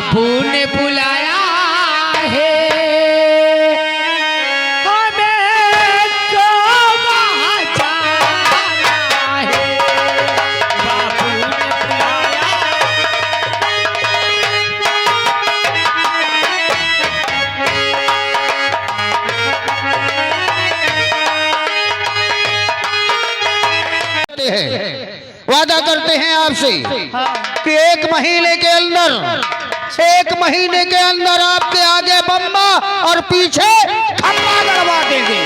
बापू ने बुलाया है हमें तो वहाँ जाना है। बापू ने बुलाया वादा करते हैं आपसे कि एक महीने के अंदर आपके आगे बम्बा और पीछे खम्बा लड़वा देंगे।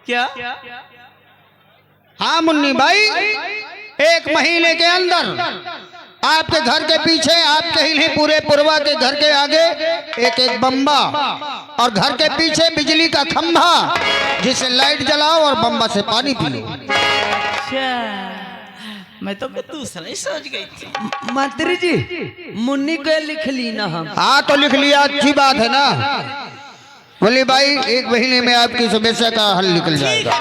क्या? हाँ मुन्नी भाई, एक महीने के अंदर आपके घर के पीछे, आपके ही नहीं पूरे पुरवा के घर के आगे एक एक बम्बा और घर के पीछे बिजली का खंभा जिसे लाइट जलाओ और बम्बा से पानी पियो। मैं तो दूसरा ही सोच गई थी। मंत्री जी मुन्नी को लिख ली ना हम। हाँ तो लिख लिया, अच्छी बात है ना। बोले भाई एक महीने में आपकी समस्या का हल निकल जाएगा।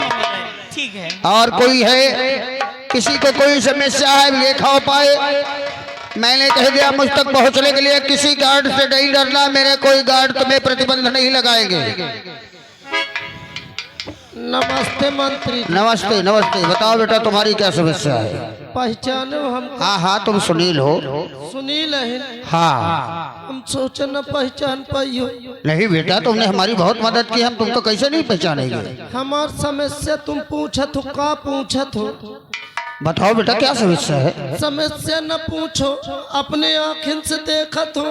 ठीक है। और कोई है, किसी को कोई समस्या है लेखा हो पाए, मैंने कह दिया मुझ तक पहुंचने के लिए किसी गार्ड से नहीं डरना, मेरे कोई गार्ड तुम्हें प्रतिबंध नहीं लगाएंगे। नमस्ते मंत्री। नमस्ते नमस्ते, बताओ बेटा तुम्हारी क्या समस्या है? पहचानो हम? हाँ हाँ तुम सुनील हो? सुनील है। हाँ। हम सोचे न पहचान पाइयो। नहीं बेटा, तुमने हमारी बहुत मदद की, हम तुमको कैसे नहीं पहचानेंगे। हमार समस्या तुम पूछत हो, का पूछत हो? बताओ बेटा क्या समस्या है? समस्या न पूछो, अपने आँखिन से देखत हो।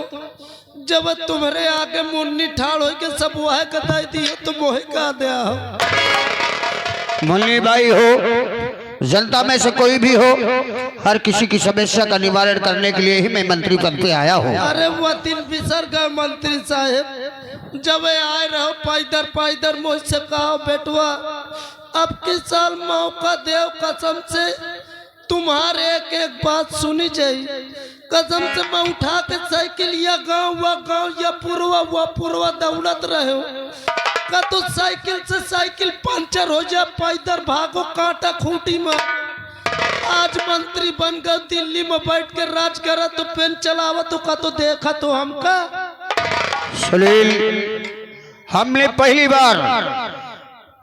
जब तुम्हारे आगे मुन्नी ठाड़ हो के सब वह कताई दियो तो मोह का दिया हो। मुन्नी भाई हो, जनता में से कोई भी हो, हर किसी की समस्या का निवारण करने के लिए ही मैं मंत्री पद पे आया हूँ। अरे वो दिन बिसर गए मंत्री साहब, जब आए रहो पाइदर मुझसे कहो बेटवा अब किस साल मौका देव, कसम से तुम्हारे एक एक बात सुनी चाहिए। कसम से मैं उठा के साइकिल या गांव या पूर्वा दौड़त रहे हो का तो साइकिल से साइकिल पंचर हो जाए, पैदल भागो कांटा खूंटी में। आज मंत्री बन गए, दिल्ली में बैठ के राज करा तो पेन चलावा तो का तो देखा तो हमका। सुनील, हमने पहली बार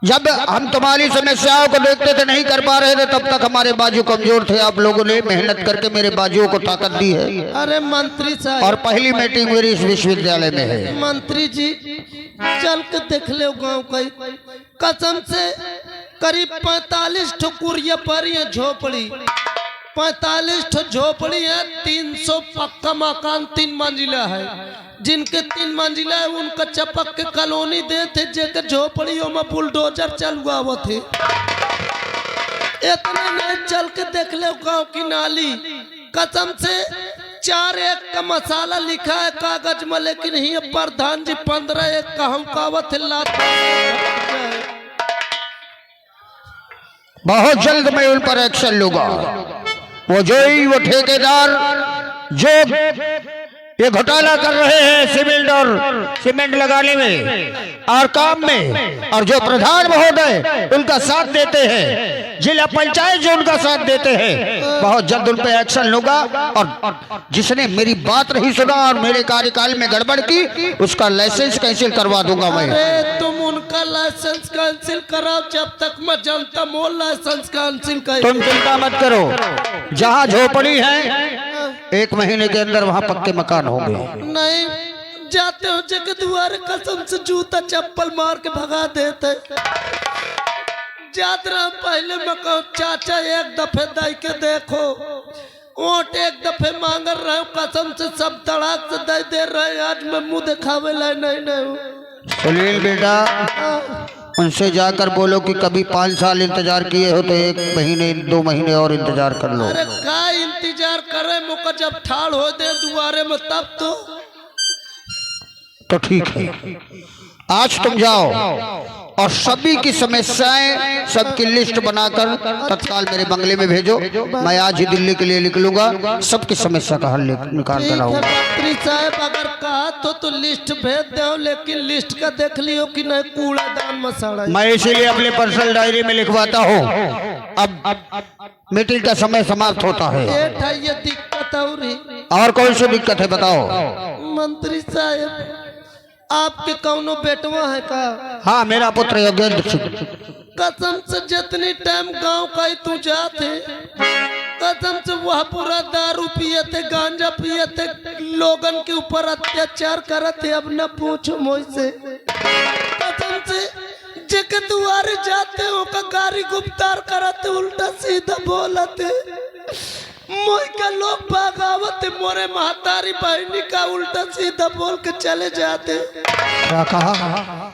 जब हम तुम्हारी समस्याओं को देखते थे नहीं कर पा रहे थे, तब तक हमारे बाजू कमजोर थे। आप लोगों ने मेहनत करके मेरे बाजुओं को ताकत दी है। अरे मंत्री साहब, और पहली मीटिंग मेरी इस विश्वविद्यालय में है। मंत्री जी चल के देख ले गाँव का, कसम से करीब 45 ठुकुरिया पर ये झोपड़ी, 45 ठो झोपड़ी है, 300 पक्का मकान 3 मंजिला है। जिनके 3 मंजिला है उनका चपक के कॉलोनी दे थे, जेकर झोपड़ियों में बुलडोजर चलुआ हुआ थे। इतना नहीं, चल के देख ले गाँव की नाली, कसम से 4 एक का मसाला लिखा है कागज में, लेकिन ये प्रधान जी 15 एक का हम कावत बहुत जल्द मैं उन पर एक्शन लूंगा। वो ठेकेदार जो ये घोटाला कर रहे हैं सीमेंट लगाने में और काम में, और जो प्रधान महोदय उनका साथ देते हैं, जिला पंचायत जो उनका साथ देते हैं, बहुत जल्द उन पर एक्शन लूंगा। और जिसने मेरी बात नहीं सुना और मेरे कार्यकाल में गड़बड़ की, उसका लाइसेंस कैंसिल करवा दूंगा मैं। अरे तुम उनका लाइसेंस कैंसिल कराओ, जब तक मैं जनता मोल लाइसेंस कैंसिल कर। तुम चिंता मत करो, जहाँ झोपड़ी है 1 महीने के अंदर वहाँ पक्के मकान होंगे। नहीं जाते हो जगह द्वार, कसम से जूता चप्पल मार के भगा देते। जात रहा पहले मकान, चाचा एक दफे दे के देखो, वोट एक दफे मांग रहे हो, कसम से सब तड़ाक से दे रहे। आज मैं मुंह दिखावे ला नहीं। सुनील बेटा, उनसे जाकर बोलो कि कभी 5 साल इंतजार किए हो तो 1 महीने 2 महीने और इंतजार कर लो। अरे का इंतजार करे, मुका जब ठाड़ हो दे दुआरे में तब तो ठीक है। आज तुम जाओ और सभी की समस्याएं, सबकी लिस्ट बनाकर तत्काल मेरे बंगले में भेजो। मैं आज ही दिल्ली के लिए निकलूंगा, सबकी समस्या का हल निकाल कर आऊंगा। मंत्री साहब अगर कहा तो लिस्ट भेज दो, लेकिन लिस्ट का देख लियो कि नहीं कूड़ादान मसाला। मैं इसीलिए अपने पर्सनल डायरी में लिखवाता हूँ। अब मीटिंग का समय समाप्त होता है। ये दिक्कत और ही। और कौन सी दिक्कत है बताओ। मंत्री साहब आपके कौनो बेटवा है का? हाँ मेरा पुत्र योगेंद्र सिंह। कसम से जितनी टाइम गांव का ही तू जाते, कसम से वह पूरा दारू पिए थे, गांजा पिए थे, लोगन के ऊपर अत्याचार करते। अब न पूछो मुझसे, कसम से जेके दुआरे जाते हो का गाड़ी गुप्तार करते, उल्टा सीधा बोलते। मोह का लोग भागावत, मोरे महतारी बहनी का उल्टा सीधा बोल के चले जाते। क्या कहा?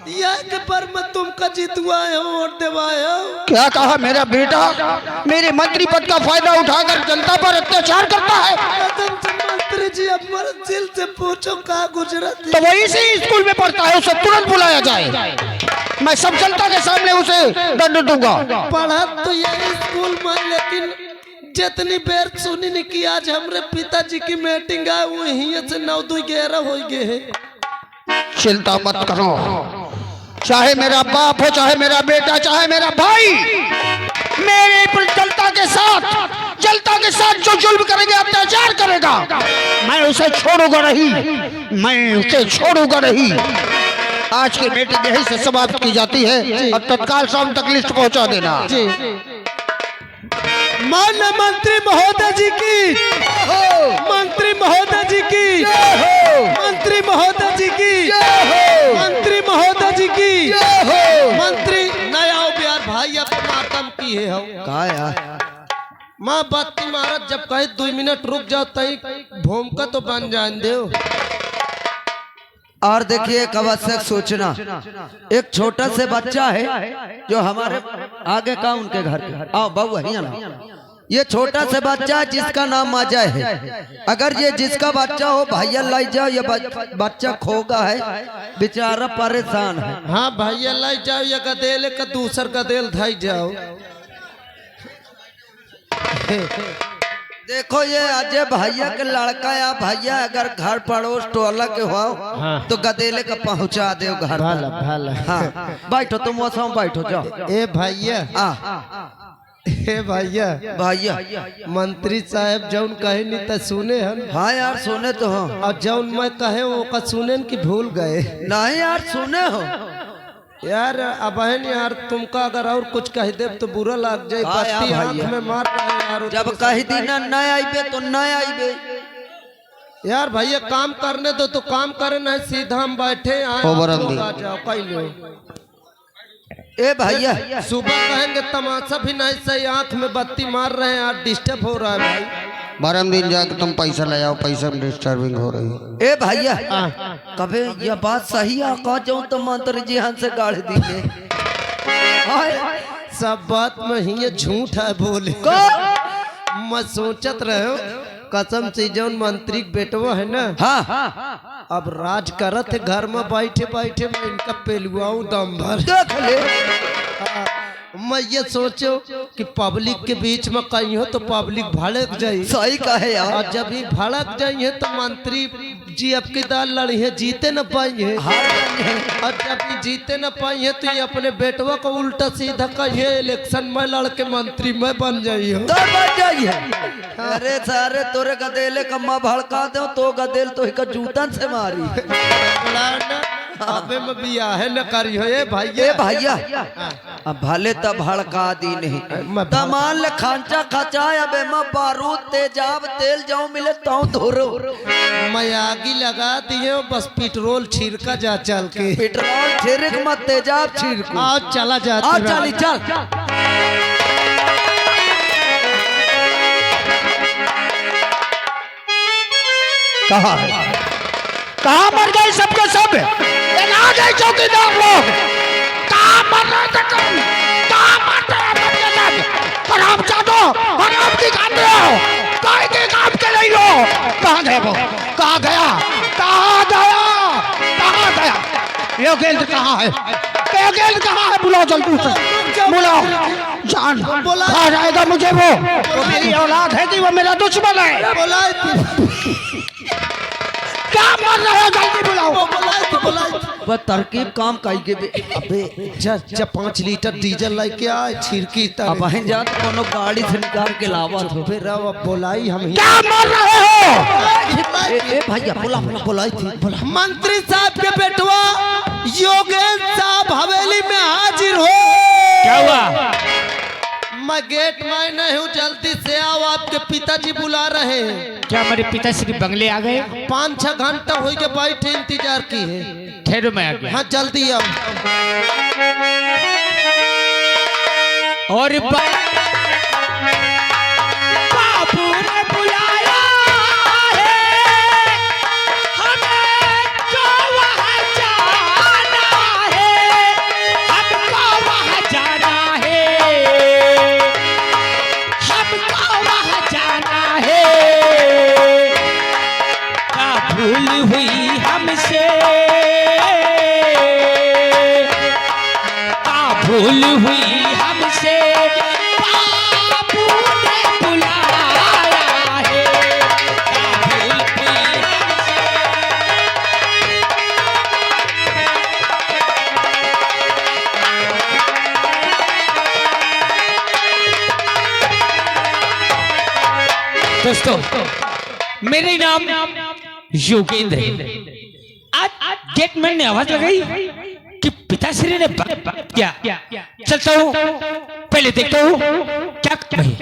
यह के पर मैं तुमका जितवाए हो और दिवाए हो। क्या कहा? मेरा बेटा मेरे मंत्री पद का फायदा उठाकर जनता पर अत्याचार करता है। कसम से मंत्री जी अब मेरे दिल से पूछो का गुजरत तो वही से स्कूल में पढ़ता है, उसे तुरंत बुलाया जाए। मैं सब जनता के सामने उसे दंड दूंगा। पढ़ा तो यही स्कूल में, लेकिन जितनी बेर सुनी नहीं कि आज हमारे पिताजी की मीटिंग है, वही से 9-2-11 हो गए है। चिंता मत करो, चाहे मेरा बाप हो, चाहे मेरा बेटा, चाहे मेरा भाई, मेरे पर जनता के साथ जो जुल्म करेगा, अत्याचार करेगा, मैं उसे छोड़ूंगा नहीं, मैं उसे छोड़ूंगा नहीं। आज की मीटिंग यही से समाप्त की जाती है और तत्काल शाम तक लिस्ट पहुंचा देना। माननीय मंत्री महोदय जी की, मंत्री महोदय जी की, मंत्री महोदय जी की, मंत्री महोदय जी की, मंत्री नया हो बिहार भाई अब मातम की है। का यार माँ बत्ती मारत जब कहे 2 मिनट रुक जाओ तई भूमका तो बन जान दो। और देखिए एक आवश्यक सूचना, एक छोटा से बच्चा है जो हमारे आगे का उनके घर पे। आओ बाबू यहाँ ना। ये छोटा से बच्चा है जिसका नाम अजय है। अगर ये जिसका बच्चा हो भैया लाई जाओ, ये बच्चा खोगा है, बेचारा परेशान है। हाँ भैया लाई जाओ, या गदेल का दूसर गदेल धाई जाओ। देखो ये अजय भैया के लड़का या भैया अगर घर पड़ोस टोला के हो तो गदेले का पहुंचा दे घर। हाँ बैठो तुम मौसम बैठो जाओ। ए भैया, ए भैया, भैया मंत्री साहब जौन कहे नहीं तो सुने हम। हाँ यार सुने तो हो, और जौन मैं कहे वो का सुने की भूल गए। नहीं यार सुने हो यार अब यार तुमका अगर और कुछ कह दे तो बुरा लग जाए। हाँ बत्ती यार आँख में मार रहे यार। जब कह दी ना न आईबे तो न आईबे। यार भैया काम करने दो तो काम करे, नहीं सीधा हम बैठे आए जाओ कहीं। ए भैया सुबह कहेंगे तमाशा भी नहीं सही, आँख में बत्ती मार रहे हैं यार, डिस्टर्ब हो रहा है भाई। बारह दिन जाके तुम पैसा ले आओ, पैसा में डिस्टर्बिंग हो रही है। ए भैया कभी यह बात सही है कह जाऊं तो मंत्री जी हाथ से गाड़ देंगे। सब बात में ही झूठ है बोले। मैं सोचत रहे कसम से जौन मंत्री बेटवा है ना, हाँ अब राज करत है घर में बैठे बैठे, मैं इनका पेलुआऊ दम भर। देख ले मैं ये सोचो कि पब्लिक के बीच में कहीं हो तो पब्लिक भड़क जाये। सही कहे यार। और जब ही भड़क जाइए तो मंत्री जी आपकी दाल लड़ी है, जीते न पाइए। और जब भी जीते न पाइए तो ये अपने बेटवा को उल्टा सीधा कहिए इलेक्शन में लड़ के मंत्री में बन जाइए। अरे सारे तोरे गदेले कम्मा भड़का दो तो गदेल तो एक जूतन से मारी। अबे में बियाह न करी हो ये भैया अब भले तब भड़का दी नहीं तमान ले खांचा खचाए। अबे मैं बारूद तेजाब तेल जाऊं मिले तो धोरो मैं आगी लगा दिए, बस पेट्रोल छिड़का जा चल के। पेट्रोल छिड़क मत तेजाब छिड़को। आज चला जाता आज चली चल। कहाँ है? कहाँ मर गए सबके सब? आ गए चौकीदार लोग। कहाँ मर रहे थे तुम? कहाँ मर रहे सबके सब? हराम चाटो, हराम की खाते हो, कहीं के काम के नहीं हो। कहाँ गए वो? कहाँ गया? कहाँ गया? कहाँ गया? योगेंद्र कहाँ है? योगेंद्र कहाँ है? बुलाओ जल्दी से, बुलाओ। जान कहाँ जाएगा मुझे वो मेरी औलाद है कि वो मेरा दुश्मन है? क्या मर रहे हो, जल्दी बुलाओ। बुलाई बस तरकीब काम काई के बे। अबे जा 5 लीटर डीजल लेके आए छिड़की अब तर बहन जा तो कोनो गाड़ी से निकाल के लावा तो फिर अब बुलाई हम ही क्या मर रहे हो? ए भैया बोला बुलाई थी मंत्री साहब के बेटवा योगेश साहब हवेली में हाजिर हो। क्या हुआ? मैं गेट में नहीं हूँ, जल्दी से आओ, आपके पिताजी बुला रहे हैं। क्या हमारे पिताश्री बंगले आ गए? 5-6 घंटा हो के बैठे इंतजार की है। ठहरो मैं आ गया। हाँ जल्दी आओ। और बाबू ने बुलाया है, हमें तो वहाँ जाना है, हमको वहाँ जाना है, हमको वहाँ जाना है। क्या भूल हुई हमसे, क्या भूल हुई हमसे, बाबू ने बुलाया है, क्या भूल हुई हमसे। दोस्तों, मेरे नाम योगेंद्र है। आज गेटमैन ने आवाज लगाई कि पिताश्री ने क्या। चलता हूँ, पहले देखता हूँ क्या कही।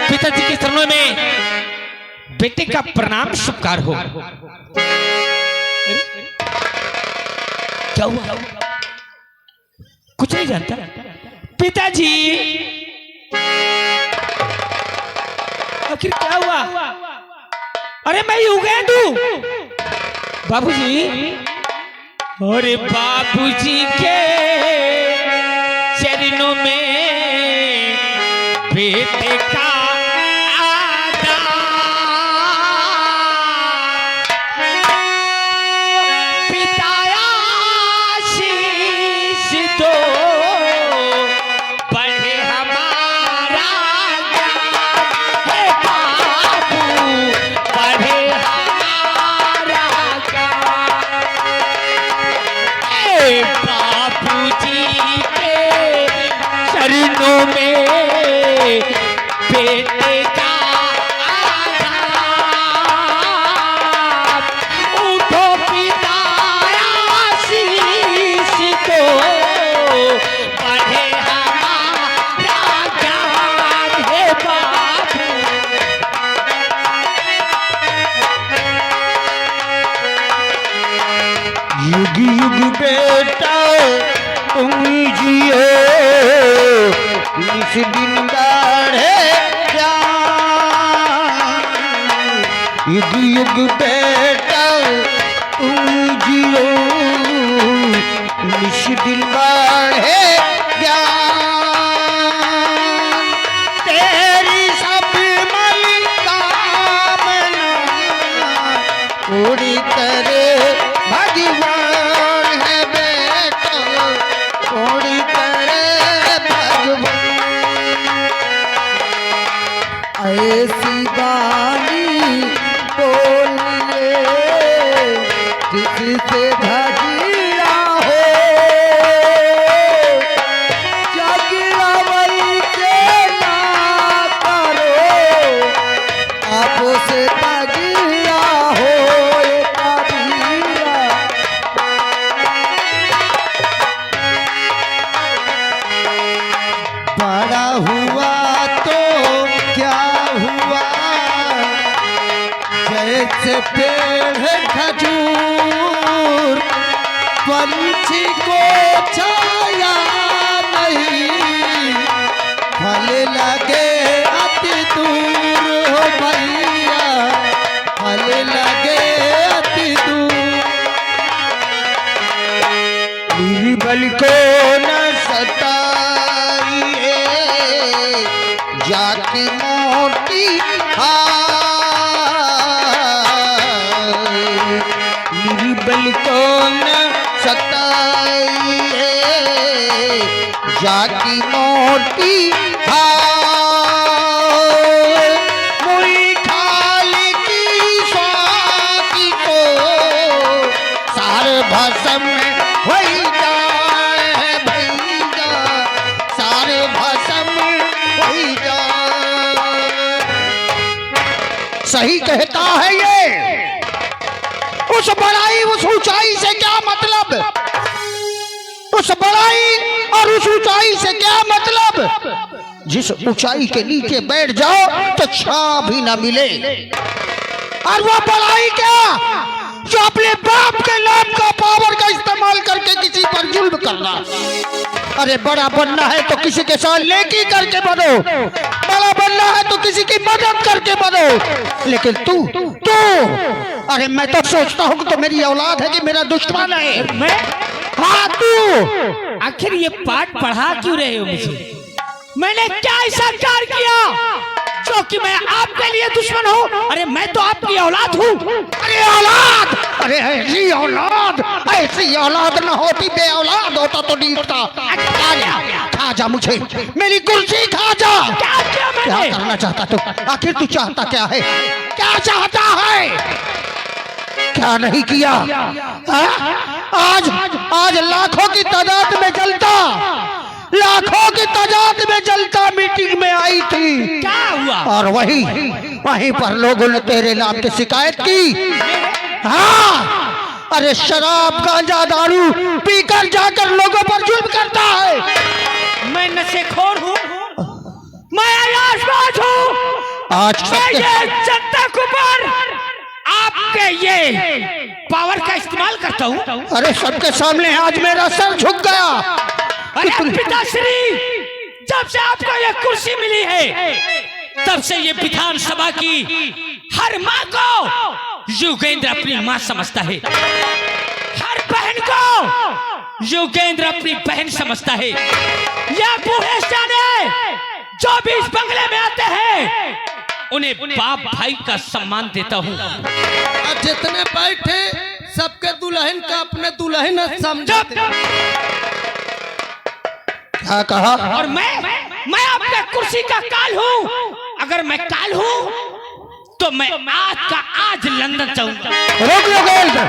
पिताजी के चरणों में बेटे का प्रणाम स्वीकार हो। क्या हुआ? कुछ नहीं जानता। पिताजी, आखिर क्या हुआ? अरे मैं योगेंद्र हूँ। बाबूजी, अरे बाबूजी के चरणों में बेटे का आदाब, पिताया शीश दो, बढ़े हमारा ज्ञान, हे बाबू बढ़े हमारा ज्ञान। हे बाबूजी के चरणों में बेटे का आदाब, उठो पिताया शीश दो, बढ़े हमारा ज्ञान, हे बाबू। युग युग बेटा तुम जियो, इस दिन बढ़े ज्ञान। युग युग बेटा तुम जियो, इस दिन बढ़े ज्ञान। तेरी सब मनोकामना पूरी करे भगवान है बेटा, पूरी करे भगवान। ऐसी बानी बोलिए जिससे धजिया हो, जगलवल से ना करो, आपो से तगिया हो कबीरा। बड़ा हुआ तो क्या हुआ, जैसे पेड़ खजूर, पंछी को छाया नहीं, फल लगे अति दूर हो भैया, फल लगे अति दूर। निर्बल को न सताइए, जाति मोटी हाय। निर्बल को न सताइए, जाति मोटी हाय। सही कहता है ये। उस बड़ाई उस ऊंचाई से क्या मतलब, उस बड़ाई और उस ऊंचाई से क्या मतलब। जिस ऊंचाई के नीचे बैठ जाओ तो छां भी ना मिले। और वो बड़ाई क्या जो अपने बाप के नाम का पावर का इस्तेमाल करके किसी पर जुल्म करना। अरे बड़ा बनना है तो किसी के साथ नेकी करके बनो, बड़ा बनना है तो किसी की मदद करके बनो। लेकिन तू अरे मैं तो सोचता हूँ कि तो मेरी औलाद है कि मेरा दुश्मन है। मैं हाँ तू आखिर ये पाठ पढ़ा क्यों रहे हो मुझे? मैंने क्या ऐसा कार्य किया जो कि मैं आपके लिए दुश्मन हूँ? अरे मैं तो आपकी औलाद हूँ। अरे औलाद, अरे ऐसी औलाद न होती, बे औलाद होता तो नहीं होता। खा जा मुझे, मेरी कुर्सी खा जा। क्या करना चाहता तू? आखिर तू चाहता क्या है? क्या चाहता है? क्या नहीं किया? आज लाखों की तादाद में जलता, लाखों की तादाद में जलता मीटिंग में आई थी। क्या हुआ? और वहीं पर लोगों ने तेरे नाम की शिकायत की। हाँ, अरे शराब गांजा दारू पीकर जाकर लोगों पर जुल्म करता है। मैं नशेखोर हूँ, मैं अयाशबाज हूँ। आज ये जनता के ऊपर आपके ये पावर का इस्तेमाल करता हूँ। अरे सबके सामने आज मेरा सर झुक गया। अरे पिताश्री, जब से आपको ये कुर्सी मिली है तब से ये विधानसभा की हर माँ को योगेंद्र अपनी माँ समझता है, हर बहन को योगेंद्र अपनी बहन समझता है। यह बूढ़े सियाने जो भी इस बंगले में आते हैं उन्हें बाप भाई का सम्मान देता हूँ। और जितने बैठे सबके दुल्हन का अपने दुल्हन समझते। क्या कहा? और मैं आपका कुर्सी का काल हूँ। अगर मैं काल हूँ तो मैं आज का आज लंदन जाऊंगा। रोक योगेंद्र,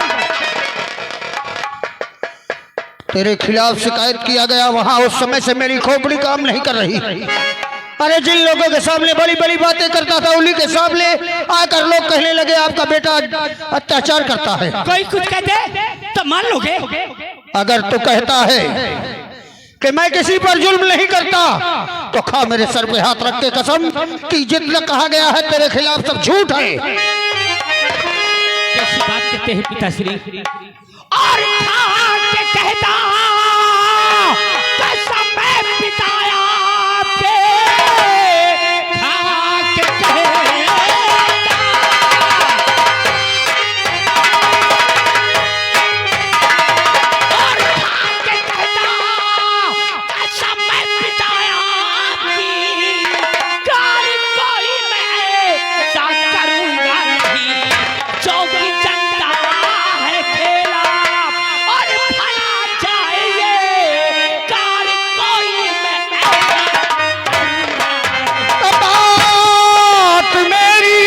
तेरे खिलाफ शिकायत किया गया वहां, उस समय से मेरी खोपड़ी काम नहीं कर रही। अरे जिन लोगों के सामने बड़ी बड़ी बातें करता था उन्हीं के सामने आकर लोग कहने लगे आपका बेटा अत्याचार करता है। कोई कुछ कहते तो मान लोगे? अगर तू कहता है कि मैं किसी पर जुल्म नहीं करता तो खा मेरे सर पे हाथ रख के कसम कि जितना कहा गया है तेरे खिलाफ सब झूठ है। कैसी बात कहते हैं पिताश्री? और खा के कहता कसम मैं पिताया पे खा के कहता। और खा के कहता कसम मैं पिताया आपकी, कार कोई मैं ऐसा करूंगा नहीं जो कि जनता है खेला और फला चाहिए, कार कोई मैं बात मेरी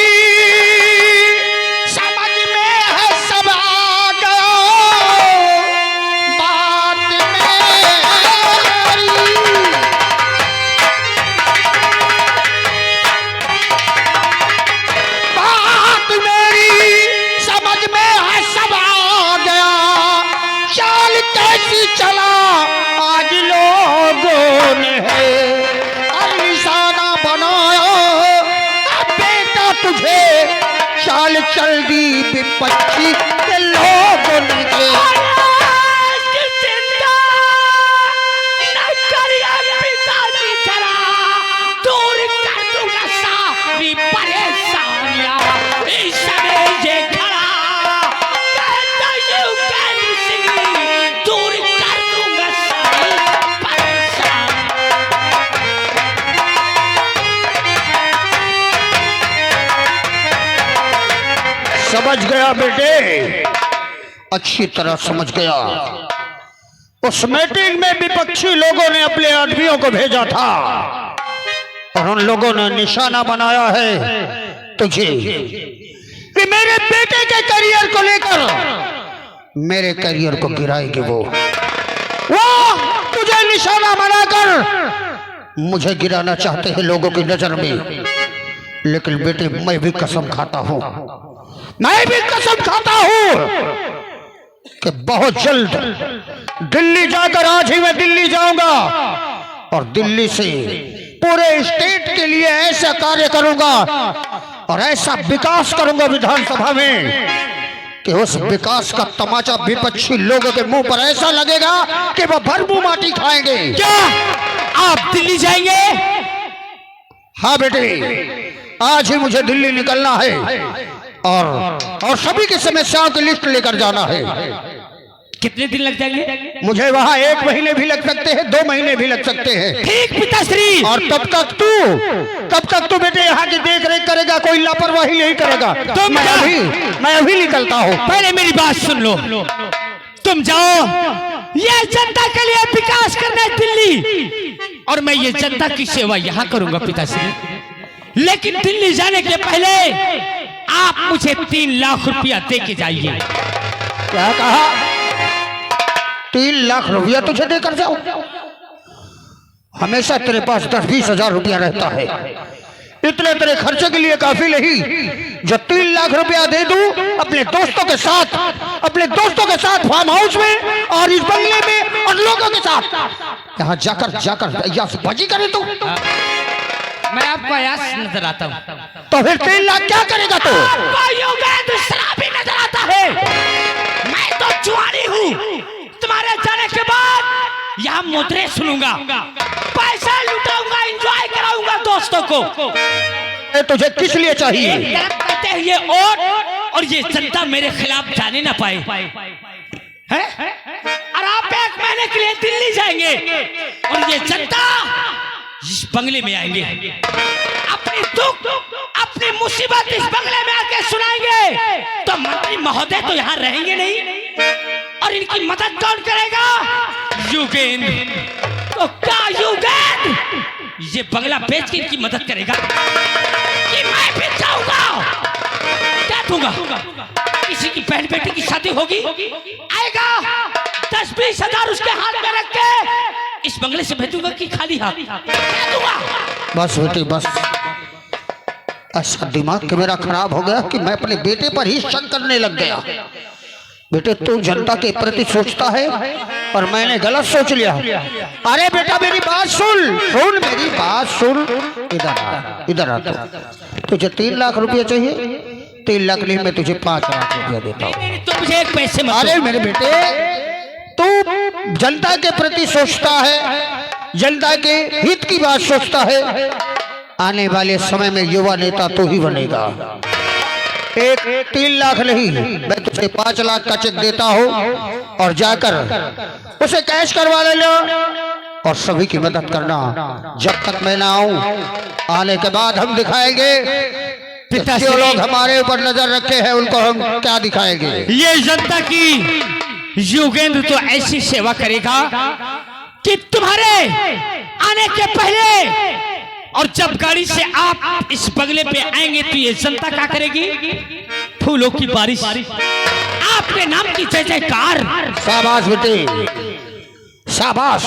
समझ में है, सब आ गया। बात मेरी समझ में है, सब आ गया। चाल कैसी चला आज लोगों ने है, और निशाना बनाया बेटा तुझे। चाल चल दी विपक्षी के लोगों ने। चिंता न करिए पिताजी, जरा दूर कर दूंगा सारी परेशानियां। इस समय ये खड़ा कहता योगेंद्र सिंह, दूर कर दूंगा सारी परेशानियां। समझ गया बेटे, अच्छी तरह समझ गया। उस मीटिंग में विपक्षी लोगों ने अपने आदमियों को भेजा था और उन लोगों ने निशाना बनाया है तुझे कि मेरे बेटे के करियर को लेकर मेरे करियर को गिराएंगे। वो तुझे निशाना बनाकर मुझे गिराना चाहते हैं लोगों की नजर में। लेकिन बेटे मैं भी कसम खाता हूँ, मैं भी कसम खाता हूँ कि बहुत जल्द दिल्ली जाकर, आज ही मैं दिल्ली जाऊंगा और दिल्ली से पूरे स्टेट के लिए ऐसा कार्य करूंगा और ऐसा विकास करूंगा विधानसभा में कि उस विकास का तमाचा विपक्षी लोगों के मुंह पर ऐसा लगेगा कि वो भरपूर माटी खाएंगे। क्या आप दिल्ली जाएंगे? हाँ बेटे, आज ही मुझे दिल्ली निकलना है और सभी की समस्याओं की लिस्ट लेकर जाना है। कितने दिन लग जाएंगे? मुझे वहाँ 1 महीने भी लग सकते हैं, 2 महीने भी लग सकते हैं। ठीक पिताश्री। और तब तक तू बेटे यहाँ की देख रेख करेगा, कोई लापरवाही नहीं करेगा। तो मैं अभी निकलता हूँ। पहले मेरी बात सुन लो, तुम जाओ, ये जनता के लिए विकास करना है दिल्ली, और मैं ये जनता की सेवा यहाँ करूंगा पिताश्री। लेकिन दिल्ली जाने के पहले आप मुझे 3 लाख रुपया दे के जाइए। क्या कहा? 3 लाख रुपया तुझे देकर जाओ? हमेशा तेरे पास 10-20 हजार रुपया रहता है, इतने तेरे खर्चे के लिए काफी नहीं जो 3 लाख रुपया दे दूं अपने दोस्तों के साथ फार्म हाउस में और इस बंगले में और लोगों के साथ यहाँ जाकर बाजी करे तू? मैं आपको आयास नजर आता हूँ। तो फिर 3 लाख क्या करेगा तू? शराबी नजर आता है। मैं तो जुआनी हूँ। तुम्हारे जाने के बाद यहाँ मुद्रे सुनूंगा, पैसा लुटाऊंगा, एंजॉय कराऊंगा दोस्तों को। तुझे किस लिए चाहिए? कहते हैं ये और ये जनता मेरे खिलाफ जाने ना पाए है? और आप 1 महीने के लिए दिल्ली जाएंगे और ये जनता इस बंगले में आएंगे, अपनी दुख अपनी मुसीबत इस बंगले में आके सुनाएंगे। तो मंत्री महोदय तो यहाँ रहेंगे नहीं, और इनकी मदद कौन करेगा? युगेंद्र। तो क्या युगेंद्र ये बंगला बेच के इनकी मदद करेगा कि मैं भी जाऊंगा? क्या दूंगा? किसी की बहन बेटी की शादी होगी, आएगा 10-20 हजार उसके हाथ में रख के इस बंगले से भेजूंगा कि खाली हाथ? क्या दूंगा? बस बेटी बस, ऐसा दिमाग के मेरा खराब हो गया कि मैं अपने बेटे पर ही शक करने लग गया। बेटे तू जनता के प्रति सोचता है और मैंने गलत सोच लिया। अरे बेटा मेरी बात सुन मेरी बात सुन, इधर आ तुझे 3 लाख रुपया चाहिए? 3 लाख नहीं, मैं तुझे 5 लाख रुपया देता हूँ। तो मुझे एक पैसे मत। अरे मेरे बेटे, तू जनता के प्रति सोचता है, जनता के हित की बात सोचता है। आने वाले समय में युवा नेता तू ही बनेगा। 3 लाख नहीं, मैं तुझे 5 लाख का चेक देता हूँ और जाकर उसे कैश करवा लेना और सभी की मदद करना। जब तक मैं ना आऊं, आने के बाद हम दिखाएंगे जो लोग हमारे ऊपर नजर रखे हैं उनको हम क्या दिखाएंगे। ये जनता की युगेंद्र तो ऐसी सेवा करेगा कि तुम्हारे आने के पहले और जब गाड़ी से आप इस बंगले पे आएंगे तो ये जनता क्या करेगी? फूलों की बारिश, आपके नाम की जय जयकार। शाबाश बेटे शाबाश।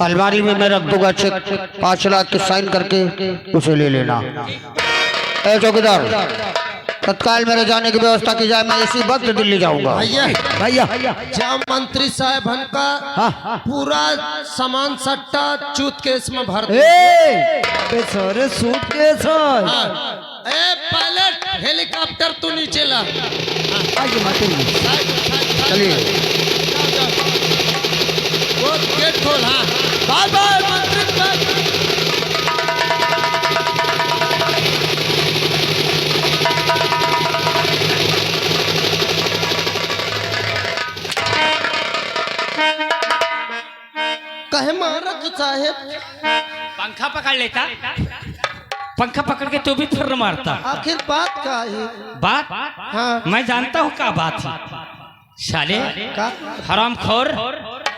अलमारी में मैं रख दूंगा चेक, 5 लाख के साइन करके उसे ले लेना। ए चौकीदार, तत्काल मेरे जाने की व्यवस्था की जाए, मैं इसी वक्त दिल्ली जाऊंगा। भैया जहाँ मंत्री साहब का पूरा सामान सट्टा चूत केस में भर दे। सारे सूटकेस ए पायलट, हेलीकॉप्टर तू नीचे ला। चलिए वो गेट खोल। हाँ बाय बाय मंत्री साहब। कहे महाराज साहेब, पंखा पकड़ लेता, पंखा पकड़ के तो भी फुर्र मारता। आखिर बात क्या है? बात? हाँ मैं जानता हूँ क्या बात है। साले का हरामखोर,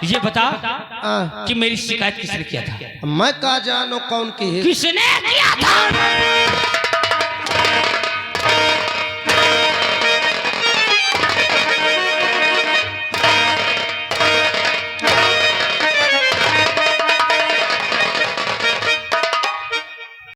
ये बता हाँ। कि मेरी शिकायत किसने किया था? मैं का जानो कौन की है? किसने किया था?